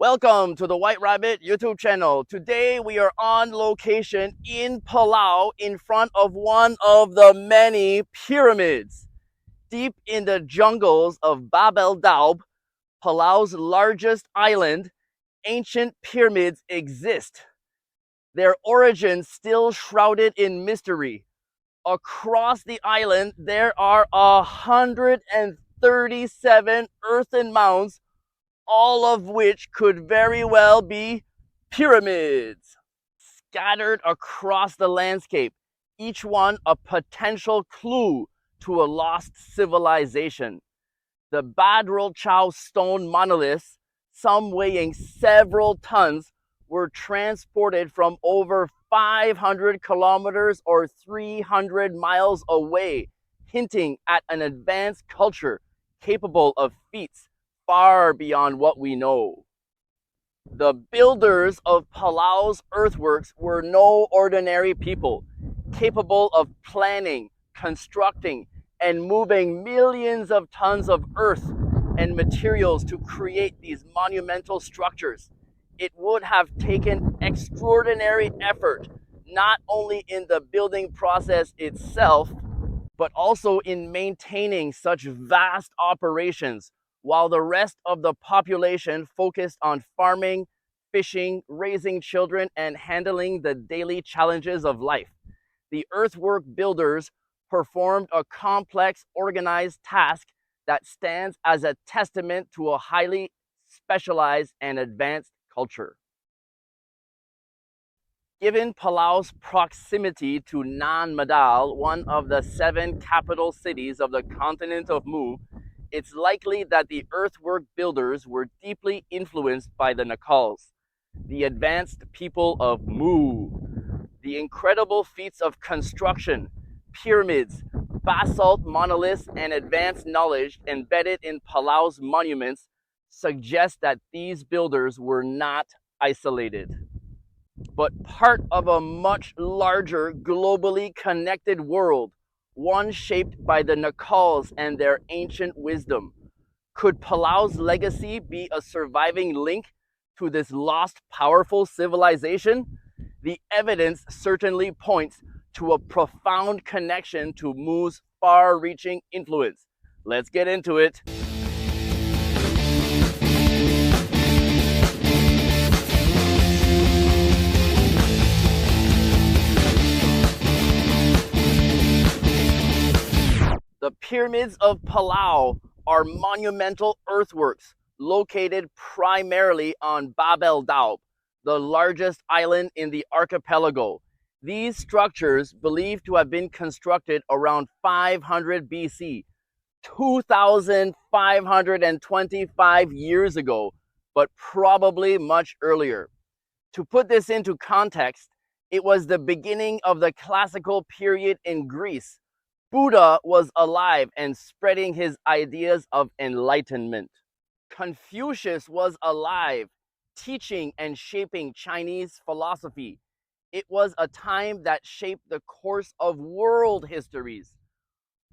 Welcome to the White Rabbit YouTube channel. Today we are on location in Palau in front of one of the many pyramids. Deep in the jungles of Babeldaob, Palau's largest island, ancient pyramids exist. Their origins still shrouded in mystery. Across the island, there are 137 earthen mounds, all of which could very well be pyramids, scattered across the landscape, each one a potential clue to a lost civilization. The Badrulchau stone monoliths, some weighing several tons, were transported from over 500 kilometers or 300 miles away, hinting at an advanced culture capable of feats far beyond what we know. The builders of Palau's earthworks were no ordinary people, capable of planning, constructing, and moving millions of tons of earth and materials to create these monumental structures. It would have taken extraordinary effort, not only in the building process itself, but also in maintaining such vast operations, while the rest of the population focused on farming, fishing, raising children, and handling the daily challenges of life. The earthwork builders performed a complex, organized task that stands as a testament to a highly specialized and advanced culture. Given Palau's proximity to Nan Madol, one of the 7 capital cities of the continent of Mu, it's likely that the earthwork builders were deeply influenced by the Nacaals, the advanced people of Mu. The incredible feats of construction, pyramids, basalt monoliths, and advanced knowledge embedded in Palau's monuments suggest that these builders were not isolated, but part of a much larger, globally connected world, one shaped by the Nacaals and their ancient wisdom. Could Palau's legacy be a surviving link to this lost, powerful civilization? The evidence certainly points to a profound connection to Mu's far-reaching influence. Let's get into it. The pyramids of Palau are monumental earthworks located primarily on Babeldaob, the largest island in the archipelago. These structures, believed to have been constructed around 500 BC, 2,525 years ago, but probably much earlier. To put this into context, it was the beginning of the classical period in Greece. Buddha was alive and spreading his ideas of enlightenment. Confucius was alive, teaching and shaping Chinese philosophy. It was a time that shaped the course of world histories.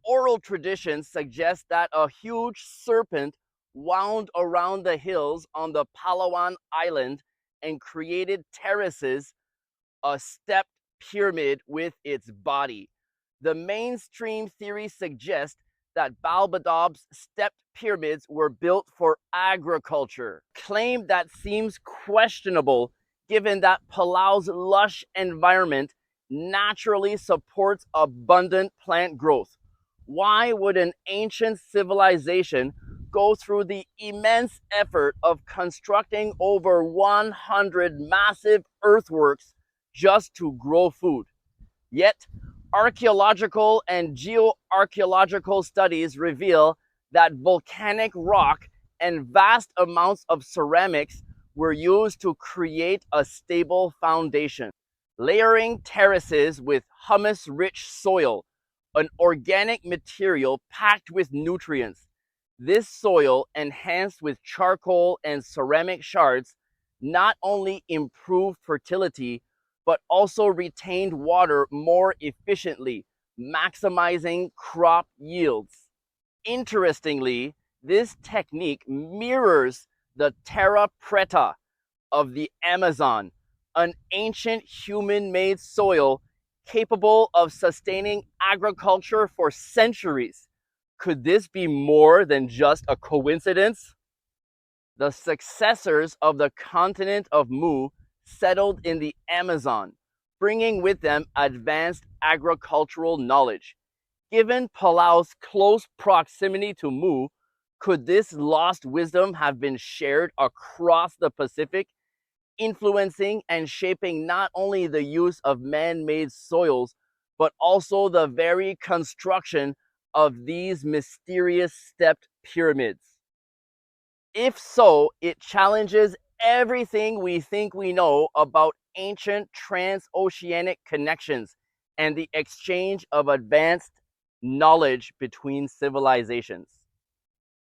Oral traditions suggest that a huge serpent wound around the hills on the Palawan island and created terraces, a stepped pyramid with its body. The mainstream theory suggests that Babeldaob's stepped pyramids were built for agriculture, claim that seems questionable given that Palau's lush environment naturally supports abundant plant growth. Why would an ancient civilization go through the immense effort of constructing over 100 massive earthworks just to grow food? Yet, archaeological and geoarchaeological studies reveal that volcanic rock and vast amounts of ceramics were used to create a stable foundation. Layering terraces with humus-rich soil, an organic material packed with nutrients. This soil, enhanced with charcoal and ceramic shards, not only improved fertility, but also retained water more efficiently, maximizing crop yields. Interestingly, this technique mirrors the terra preta, of the Amazon, an ancient human-made soil capable of sustaining agriculture for centuries. Could this be more than just a coincidence? The successors of the continent of Mu settled in the Amazon, bringing with them advanced agricultural knowledge. Given Palau's close proximity to Mu, could this lost wisdom have been shared across the Pacific, influencing and shaping not only the use of man-made soils, but also the very construction of these mysterious stepped pyramids? If so, it challenges everything we think we know about ancient transoceanic connections and the exchange of advanced knowledge between civilizations.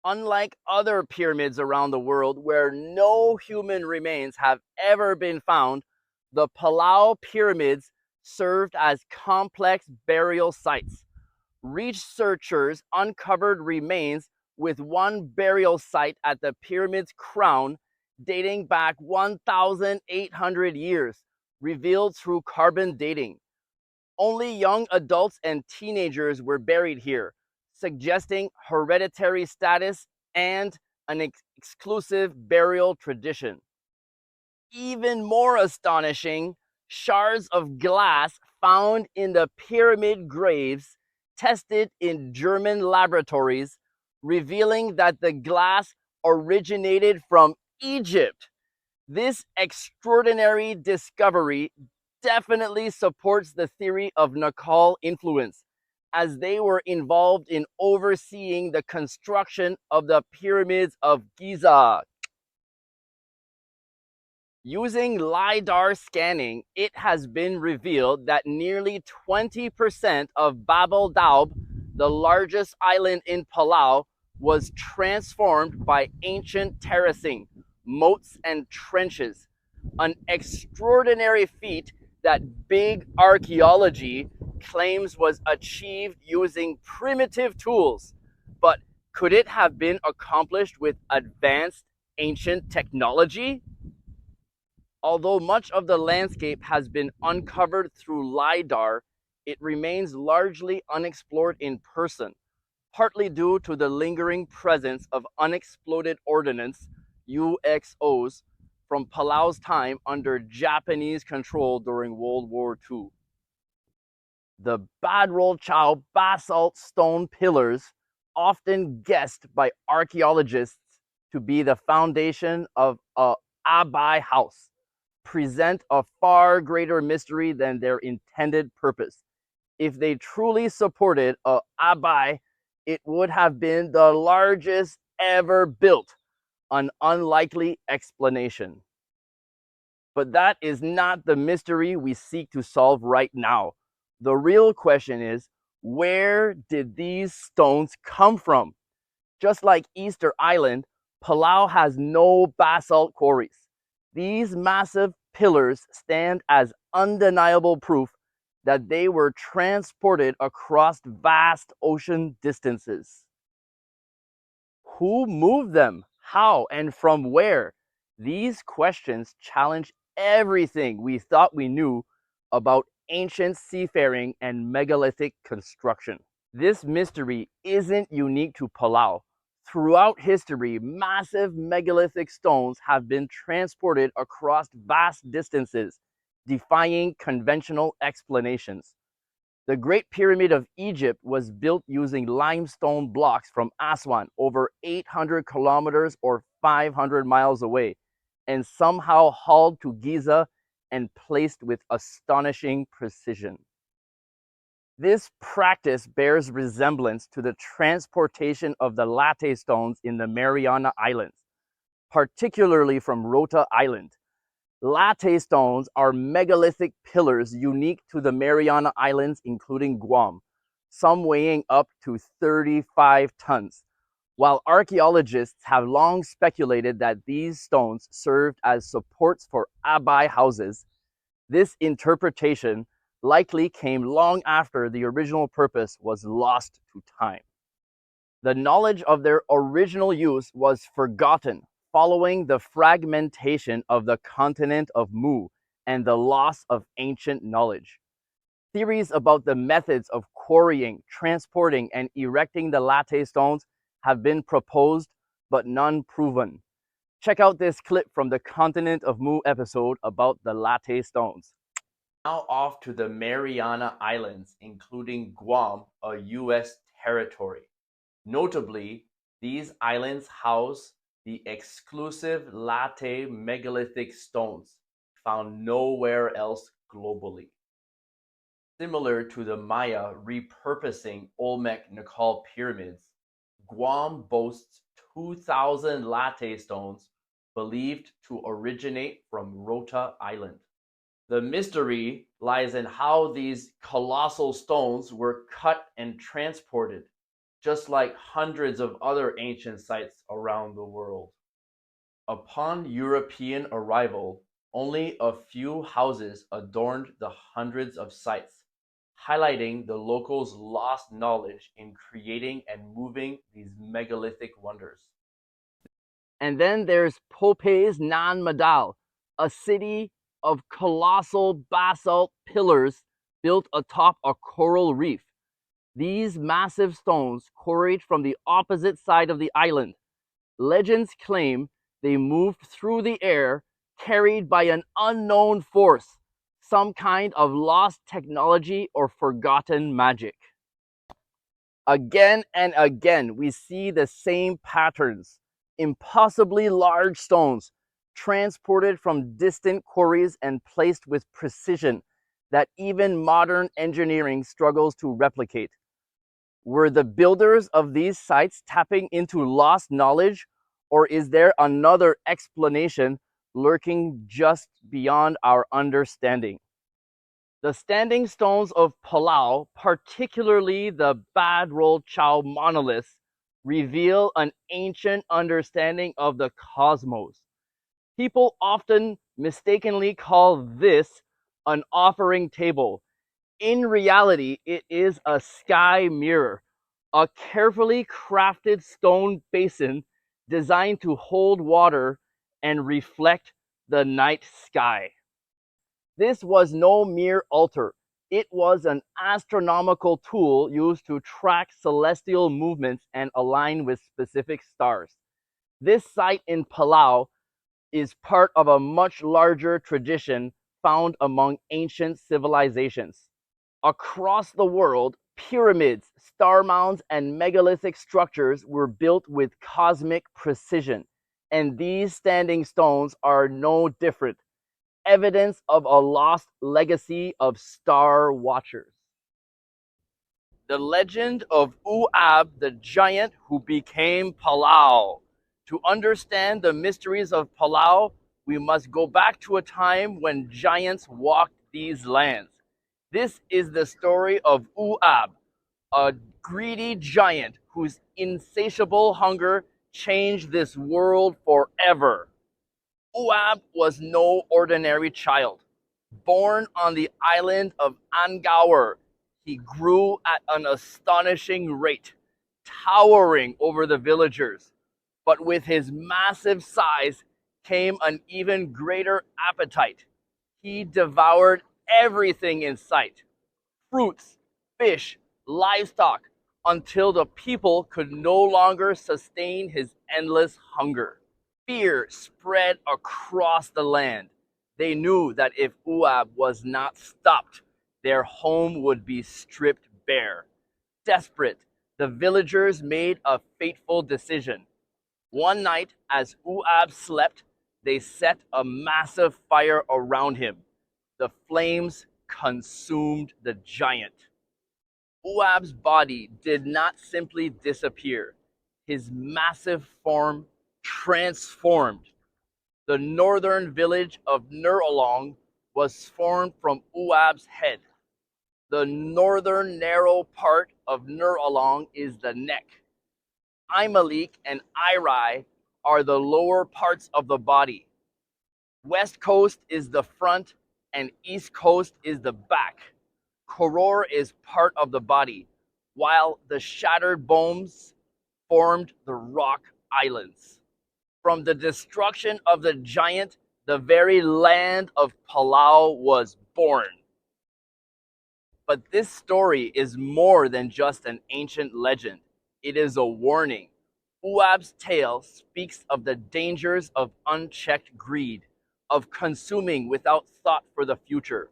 Unlike other pyramids around the world where no human remains have ever been found, the Palau pyramids served as complex burial sites. Researchers uncovered remains with one burial site at the pyramid's crown dating back 1,800 years, revealed through carbon dating. Only young adults and teenagers were buried here, suggesting hereditary status and an exclusive burial tradition. Even more astonishing, shards of glass found in the pyramid graves tested in German laboratories, revealing that the glass originated from Egypt. This extraordinary discovery definitely supports the theory of Nacaal influence, as they were involved in overseeing the construction of the pyramids of Giza. Using LiDAR scanning, it has been revealed that nearly 20% of Babeldaob, the largest island in Palau, was transformed by ancient terracing, moats, and trenches. An extraordinary feat that big archaeology claims was achieved using primitive tools. But could it have been accomplished with advanced ancient technology? Although much of the landscape has been uncovered through LiDAR, it remains largely unexplored in person, partly due to the lingering presence of unexploded ordnance, UXOs, from Palau's time under Japanese control during World War II. The Badrulchau basalt stone pillars, often guessed by archaeologists to be the foundation of a Abai house, present a far greater mystery than their intended purpose. If they truly supported a Abai, it would have been the largest ever built, an unlikely explanation. But that is not the mystery we seek to solve right now. The real question is, where did these stones come from? Just like Easter Island, Palau has no basalt quarries. These massive pillars stand as undeniable proof that they were transported across vast ocean distances. Who moved them? How and from where? These questions challenge everything we thought we knew about ancient seafaring and megalithic construction. This mystery isn't unique to Palau. Throughout history, massive megalithic stones have been transported across vast distances, defying conventional explanations. The Great Pyramid of Egypt was built using limestone blocks from Aswan over 800 kilometers or 500 miles away, and somehow hauled to Giza and placed with astonishing precision. This practice bears resemblance to the transportation of the latte stones in the Mariana Islands, particularly from Rota Island. Latte stones are megalithic pillars unique to the Mariana Islands, including Guam, some weighing up to 35 tons. While archaeologists have long speculated that these stones served as supports for Abai houses, this interpretation likely came long after the original purpose was lost to time. The knowledge of their original use was forgotten, following the fragmentation of the continent of Mu and the loss of ancient knowledge. Theories about the methods of quarrying, transporting, and erecting the latte stones have been proposed, but none proven. Check out this clip from the Continent of Mu episode about the latte stones. Now off to the Mariana Islands, including Guam, a U.S. territory. Notably, these islands house the exclusive latte megalithic stones found nowhere else globally. Similar to the Maya repurposing Olmec Nacaal pyramids, Guam boasts 2,000 latte stones believed to originate from Rota Island. The mystery lies in how these colossal stones were cut and transported, just like hundreds of other ancient sites around the world. Upon European arrival, only a few houses adorned the hundreds of sites, highlighting the locals' lost knowledge in creating and moving these megalithic wonders. And then there's Pope's Nan Madol, a city of colossal basalt pillars built atop a coral reef. These massive stones quarried from the opposite side of the island. Legends claim they moved through the air, carried by an unknown force, some kind of lost technology or forgotten magic. Again and again, we see the same patterns. Impossibly large stones transported from distant quarries and placed with precision that even modern engineering struggles to replicate. Were the builders of these sites tapping into lost knowledge, or is there another explanation lurking just beyond our understanding? The standing stones of Palau, particularly the Badrulchau monoliths, reveal an ancient understanding of the cosmos. People often mistakenly call this an offering table. In reality, it is a sky mirror, a carefully crafted stone basin designed to hold water and reflect the night sky. This was no mere altar. It was an astronomical tool used to track celestial movements and align with specific stars. This site in Palau is part of a much larger tradition found among ancient civilizations. Across the world, pyramids, star mounds, and megalithic structures were built with cosmic precision, and these standing stones are no different. Evidence of a lost legacy of star watchers. The legend of Uab, the giant who became Palau. To understand the mysteries of Palau, we must go back to a time when giants walked these lands. This is the story of Uab, a greedy giant whose insatiable hunger changed this world forever. Uab was no ordinary child. Born on the island of Angaur, he grew at an astonishing rate, towering over the villagers. But with his massive size came an even greater appetite. He devoured everything in sight: fruits, fish, livestock, until the people could no longer sustain his endless hunger. Fear spread across the land. They knew that if Uab was not stopped, their home would be stripped bare. Desperate, the villagers made a fateful decision. One night, as Uab slept, they set a massive fire around him. The flames consumed the giant. Uab's body did not simply disappear. His massive form transformed. The northern village of Nuralong was formed from Uab's head. The northern narrow part of Nuralong is the neck. Imalik and Irai are the lower parts of the body. West coast is the front and east coast is the back. Koror is part of the body, while the shattered bones formed the rock islands. From the destruction of the giant, the very land of Palau was born. But this story is more than just an ancient legend. It is a warning. Uab's tale speaks of the dangers of unchecked greed, of consuming without thought for the future.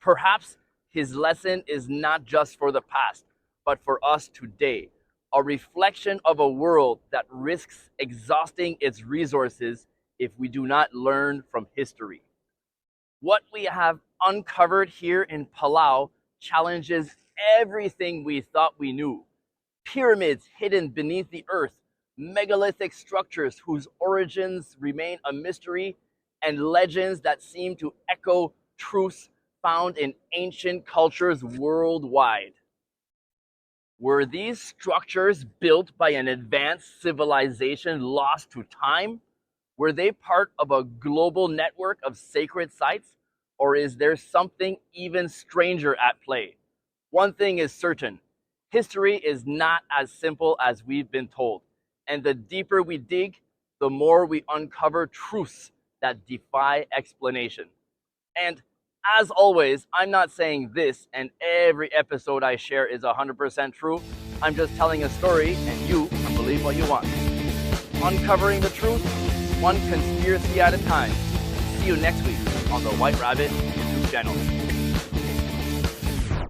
Perhaps his lesson is not just for the past, but for us today, a reflection of a world that risks exhausting its resources if we do not learn from history. What we have uncovered here in Palau challenges everything we thought we knew. Pyramids hidden beneath the earth, megalithic structures whose origins remain a mystery, and legends that seem to echo truths found in ancient cultures worldwide. Were these structures built by an advanced civilization lost to time? Were they part of a global network of sacred sites? Or is there something even stranger at play? One thing is certain, history is not as simple as we've been told. And the deeper we dig, the more we uncover truths that defy explanation. And as always, I'm not saying this and every episode I share is 100% true. I'm just telling a story and you can believe what you want. Uncovering the truth, one conspiracy at a time. See you next week on the White Rabbit YouTube channel.